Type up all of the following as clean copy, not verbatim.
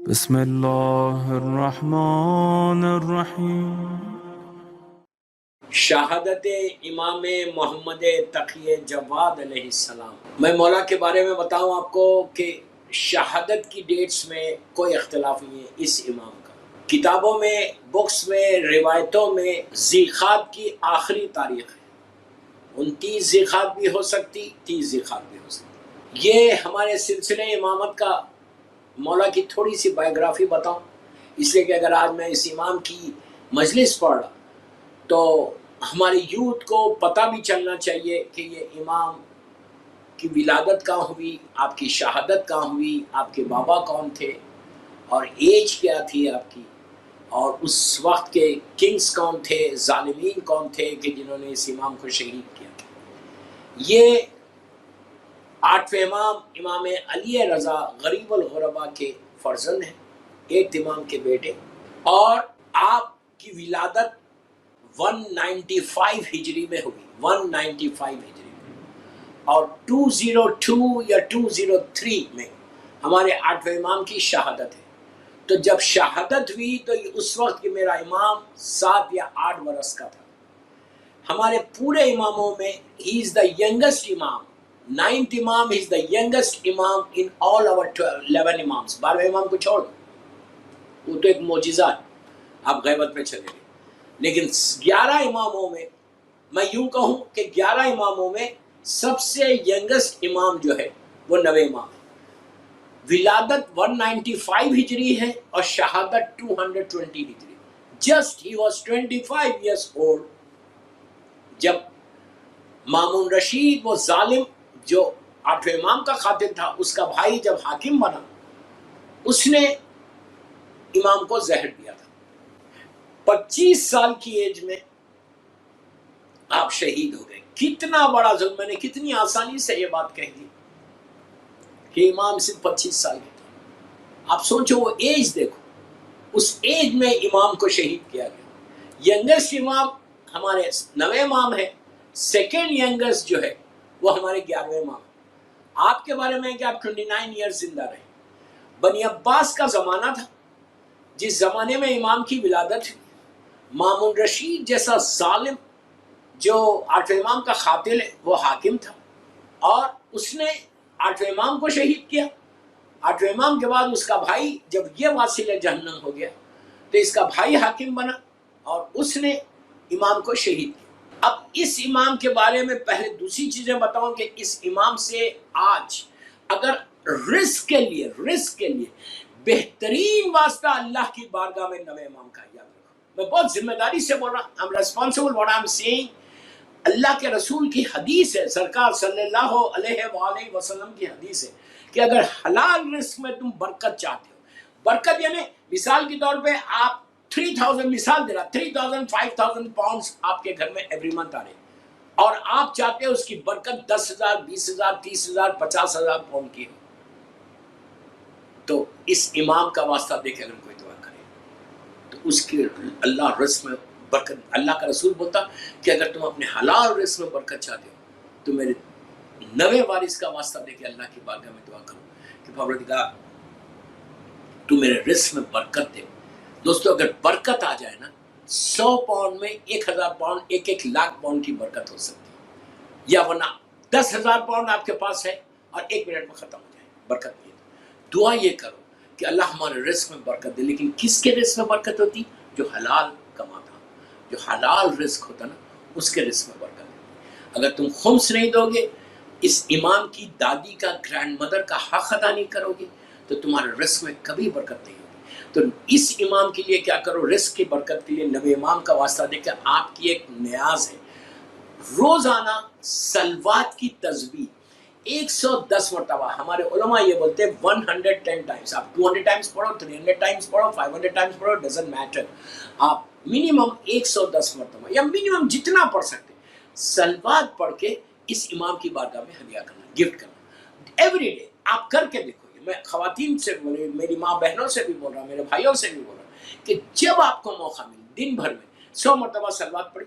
بسم اللہ الرحمن الرحیم۔ شہادت امام محمد تقی جواد علیہ السلام۔ میں مولا کے بارے میں بتاؤں آپ کو کہ شہادت کی ڈیٹس میں کوئی اختلاف نہیں ہے اس امام کا۔ کتابوں میں، بکس میں، روایتوں میں ذیقات کی آخری تاریخ ہے، 29 ذیقات بھی ہو سکتی، 30 ذیقات بھی ہو سکتی۔ یہ ہمارے سلسلے امامت کا مولا کی تھوڑی سی بائیوگرافی بتاؤں، اس لیے کہ اگر آج میں اس امام کی مجلس پڑھ رہا تو ہماری یوتھ کو پتہ بھی چلنا چاہیے کہ یہ امام کی ولادت کہاں ہوئی، آپ کی شہادت کہاں ہوئی، آپ کے بابا کون تھے اور ایج کیا تھی آپ کی، اور اس وقت کے کنگز کون تھے، ظالمین کون تھے کہ جنہوں نے اس امام کو شہید کیا تھا۔ یہ 8ویں امام امام علی رضا غریب الغربا کے فرزند ہیں، 8 امام کے بیٹے، اور آپ کی ولادت 195 ہجری میں ہوئی، 195 ہجری میں، اور 202 یا 203 میں ہمارے 8ویں امام کی شہادت ہے۔ تو جب شہادت ہوئی تو اس وقت کہ میرا امام 7 یا 8 برس کا تھا۔ ہمارے پورے اماموں میں ہی از دا ینگسٹ امام، 9th امام is the youngest امام in all our 11 امامس۔ 12ویں امام کو چھوڑ دو، وہ تو ایک معجزہ ہے، آپ غیبت میں چلے گئے، لیکن 11 اماموں میں میں یوں کہوں کہ 11 اماموں میں سب سے ینگسٹ امام جو ہے وہ 9ویں امام ہے۔ ولادت 195 ہجری ہے اور شہادت 220 ہجری۔ Just he was 25 years old جب مامون رشید، وہ ظالم جو 8ویں امام کا قاتل تھا، اس کا بھائی جب حاکم بنا، اس نے امام کو زہر دیا تھا۔ 25 سال کی ایج میں آپ شہید ہو گئے۔ کتنا بڑا ظلم، میں نے کتنی آسانی سے یہ بات کہہ دی کہ امام صرف 25 سال کے تھے۔ آپ سوچو، وہ ایج دیکھو، اس ایج میں امام کو شہید کیا گیا۔ ینگسٹ امام ہمارے 9ویں امام ہے، سیکنڈ ینگسٹ جو ہے وہ ہمارے 11ویں امام ہے۔ آپ کے بارے میں کہ آپ 29 ایئرز زندہ رہے۔ بنی عباس کا زمانہ تھا جس زمانے میں امام کی ولادت ہوئی۔ مامون رشید جیسا ظالم جو 8ویں امام کا قاتل ہے وہ حاکم تھا، اور اس نے 8ویں امام کو شہید کیا۔ 8ویں امام کے بعد اس کا بھائی، جب یہ واصل جہنم ہو گیا تو اس کا بھائی حاکم بنا اور اس نے امام کو شہید کیا۔ اب اس امام کے بارے میں پہلے دوسری چیزیں بتاؤں کہ اس امام سے آج اگر رزق کے لیے بہترین واسطہ اللہ کی بارگاہ میں 9ویں امام کا یاد رکھو۔ میں بہت ذمہ داری سے بول رہا ہوں، I'm responsible what I'm saying۔ اللہ کے رسول کی حدیث ہے، سرکار صلی اللہ علیہ وآلہ وسلم کی حدیث ہے کہ اگر حلال رزق میں تم برکت چاہتے ہو، برکت یعنی مثال کے طور پہ آپ 3000 مثال دے رہا، 3000 5000 پاؤنڈز آپ کے گھر میں ایوری منتھ آ رہے، اور آپ چاہتے ہو اس کی برکت 10,000 20,000 30,000 50,000 پاؤنڈ کی ہو، تو اس امام کا واسطہ دے کے اگر کوئی دعا کرے تو اس کی اللہ رزق میں برکت۔ اللہ کا رسول بولتا کہ اگر تم اپنے حلال رزق میں برکت چاہتے ہو تو میرے 9ویں وارث کا واسطہ دے کے اللہ کی بارگاہ میں دعا کرو کہ پروردگار تو میرے رزق میں برکت دے۔ دوستو، اگر برکت آ جائے نا، 100 پاؤنڈ میں 1000 پاؤنڈ، 1 لاکھ پاؤنڈ کی برکت ہو سکتی ہے، یا ورنہ 10,000 پاؤنڈ آپ کے پاس ہے اور 1 منٹ میں ختم ہو جائے، برکت نہیں ہے۔ دعا یہ کرو کہ اللہ ہمارے رزق میں برکت دے، لیکن کس کے رزق میں برکت ہوتی؟ جو حلال کماتا، جو حلال رزق ہوتا نا، اس کے رزق میں برکت ہے۔ اگر تم خمس نہیں دو گے، اس امام کی دادی کا، گرینڈ مدر کا حق ادا نہیں کرو گے، تو تمہارے رزق میں کبھی برکت نہیں ہوگی۔ تو اس امام کے لیے کیا کرو، رزق کی برکت کے لیے 9ویں امام کا واسطہ دے کے آپ کی ایک نیاز ہے، روزانہ صلوات کی تسبیح 110 مرتبہ۔ ہمارے علماء یہ بولتے ہیں 110 ٹائمز، آپ 200 ٹائمز پڑھو، 300 ٹائمز پڑھو، 500 ٹائمز پڑھو، ڈزنٹ میٹر، آپ منیمم 110 مرتبہ یا منیمم جتنا پڑھ سکتے صلوات پڑھ کے اس امام کی بارگاہ میں ہدیہ کرنا، گفٹ کرنا ایوری ڈے۔ آپ کر کے دیکھو گے، میں خواتین سے بول رہا ہوں، میری ماں بہنوں سے بھی بول رہا ہوں، میرے بھائیوں سے بھی بول رہا ہوں کہ جب آپ کو موقع ملے دن بھر میں 100 مرتبہ صلوات پڑھی،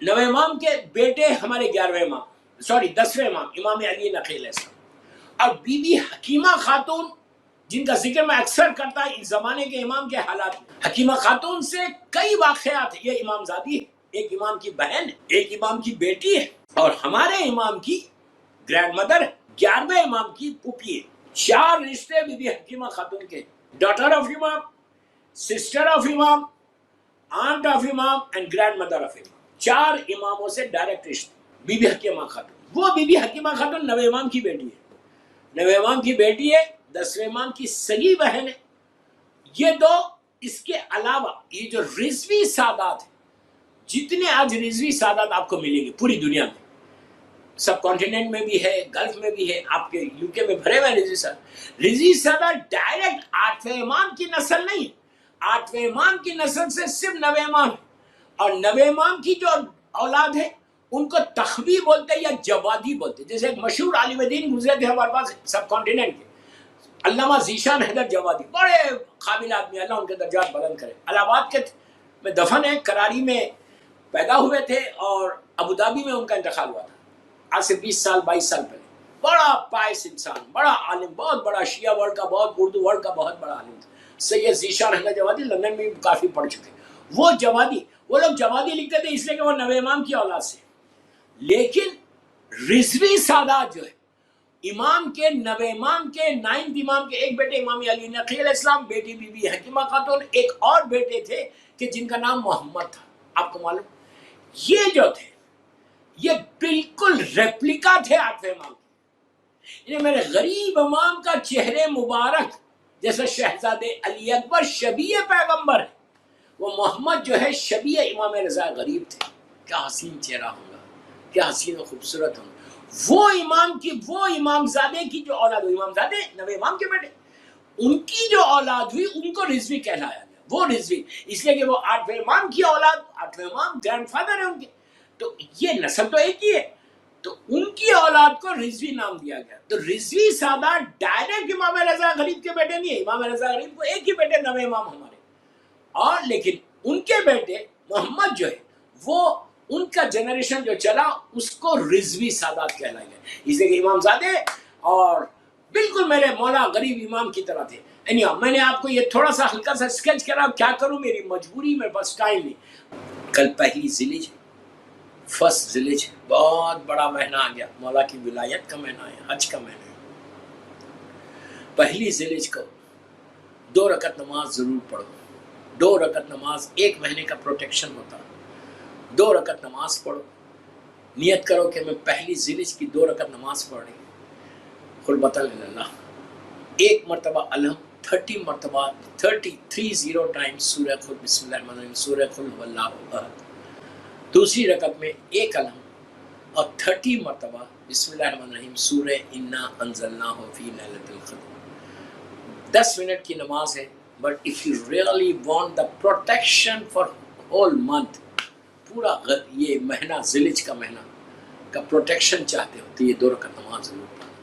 نویں امام کے بیٹے ہمارے 11ویں امام، سوری 10ویں امام امام علی نقی علیہ السلام، اور بی بی حکیمہ خاتون جن کا ذکر میں اکثر کرتا ہے اس زمانے کے امام کے حالات میں۔ حکیمہ خاتون سے کئی واقعات ہیں، یہ امام زادی ہے، ایک امام کی بہن ہے، ایک امام کی بیٹی ہے، اور ہمارے امام کی گرینڈ مدر ہے، 11ویں امام کی پھوپھی ہے۔ 4 رشتے بی بی حکیمہ خاتون کے، ڈاٹر آف امام، سسٹر آف امام، آنٹ آف امام اینڈ گرینڈ مدر آف امام، 4 اماموں سے ڈائریکٹ رشتے۔ بی بی حکیمہ خاتون، وہ بی بی حکیمہ خاتون 9ویں امام کی بیٹی ہے، 9ویں امام کی بیٹی ہے، 10ویں امام کی سگی بہن ہے۔ یہ دو، اس کے علاوہ یہ جو رضوی سادات ہیں، جتنے آج رضوی سادات آپ کو ملیں گے پوری دنیا میں، سب کانٹیننٹ میں بھی ہے، گلف میں بھی ہے، آپ کے یو کے میں بھرے ہوئے رضوی سادات۔ رضوی سادات ڈائریکٹ 8ویں امام کی نسل نہیں، 8ویں امام کی نسل سے صرف 9ویں امام ہے، اور 9ویں امام کی جو اولاد ہے ان کو تخوی بولتے ہیں یا جوادی بولتے ہیں۔ جیسے ایک مشہور عالم دین گزرے تھے ہمارے پاس سب کانٹیننٹ کے، علامہ ذیشان حیدر جوادی، بڑے قابل آدمی، اللہ ان کے درجات بلند کرے، الہ آباد کے میں دفن ہے، کراچی میں پیدا ہوئے تھے اور ابوظہبی میں ان کا انتقال ہوا تھا آج سے 20 سال 22 سال پہلے۔ بڑا پائس انسان، بڑا عالم، بہت بڑا شیعہ ورلڈ کا، بہت اردو ورلڈ کا بہت بڑا عالم تھا سید ذیشان حیدر جوادی، لندن میں بھی کافی پڑھ چکے۔ وہ جوادی، وہ لوگ جوادی لکھتے تھے اس لیے کہ وہ 9ویں امام کی اولاد سے، لیکن رضوی سادات جو ہے امام کے 9ویں امام کے 9th امام کے ایک بیٹے امام علی نقی علیہ السلام، بیٹی بی بی حکیمہ خاتون، ایک اور بیٹے تھے کہ جن کا نام محمد تھا، آپ کو معلوم، یہ جو تھے یہ بالکل ریپلیکا تھے 8ویں امام کے۔ یہ میرے غریب امام کا چہرے مبارک جیسے شہزادے علی اکبر شبیہ پیغمبر ہے، وہ محمد جو ہے شبیہ امام رضا غریب تھے۔ کیا حسین چہرہ ہوگا، کیا حسین و خوبصورت ہوگا۔ وہ امام کی، وہ امام زادے کی جو اولاد ہوئی، امام زادے 9ویں امام کے بیٹے، ان کی جو اولاد ہوئی ان کو رضوی کہلایا گیا۔ وہ رضوی اس لیے کہ وہ 8ویں امام کی اولاد، 8ویں امام گرینڈ فادر ہے ان کے، تو یہ نسل تو ایک ہی ہے، تو ان کی اولاد کو رضوی نام دیا گیا۔ تو رضوی سادات ڈائریکٹ امام رضا غریب کے بیٹے نہیں ہے، امام رضا غریب کو ایک ہی بیٹے 9ویں امام ہمارے، اور لیکن ان کے بیٹے محمد جو ہے وہ ان کا جنریشن جو چلا اس کو رضوی سادات کہلائے گئے، اس لیے کہ امام زادے اور بالکل میرے مولا غریب امام کی طرح تھے۔ میں نے آپ کو یہ تھوڑا سا ہلکا سا اسکیچ کرا، کیا کروں، میری مجبوری میں، بس ٹائم نہیں۔ کل پہلی ذیلحجہ، فرسٹ ذیلحجہ، بہت بڑا مہینہ آ گیا، مولا کی ولایت کا مہینہ ہے، حج کا مہینہ ہے۔ پہلی ذیلحجہ کو 2 رکعت نماز ضرور پڑھو، 2 رکعت نماز، 1 مہینے کا پروٹیکشن ہوتا، 2 رکعت نماز پڑھو، نیت کرو کہ میں پہلی ذیلحجہ کی 2 رکعت نماز پڑھ رہی ہوں، قل بطل اللہ، 1 مرتبہ الحمد، 30 مرتبہ 30 ٹائمز سورہ قل بسم اللہ الرحمن الرحیم، سورہ قل هو اللہ احد، دوسری رکعت میں 1 الحمد اور 30 مرتبہ بسم اللہ الرحمن الرحیم، سورہ انا انزلناہ فی لیلۃ القدر۔ 10 منٹ کی نماز ہے، but if you really want the protection for whole month, پورا یہ مہینہ ذیلحجہ کا مہینہ کا پروٹیکشن چاہتے ہو تو یہ 2 رکعت نماز ضرور پڑھنا۔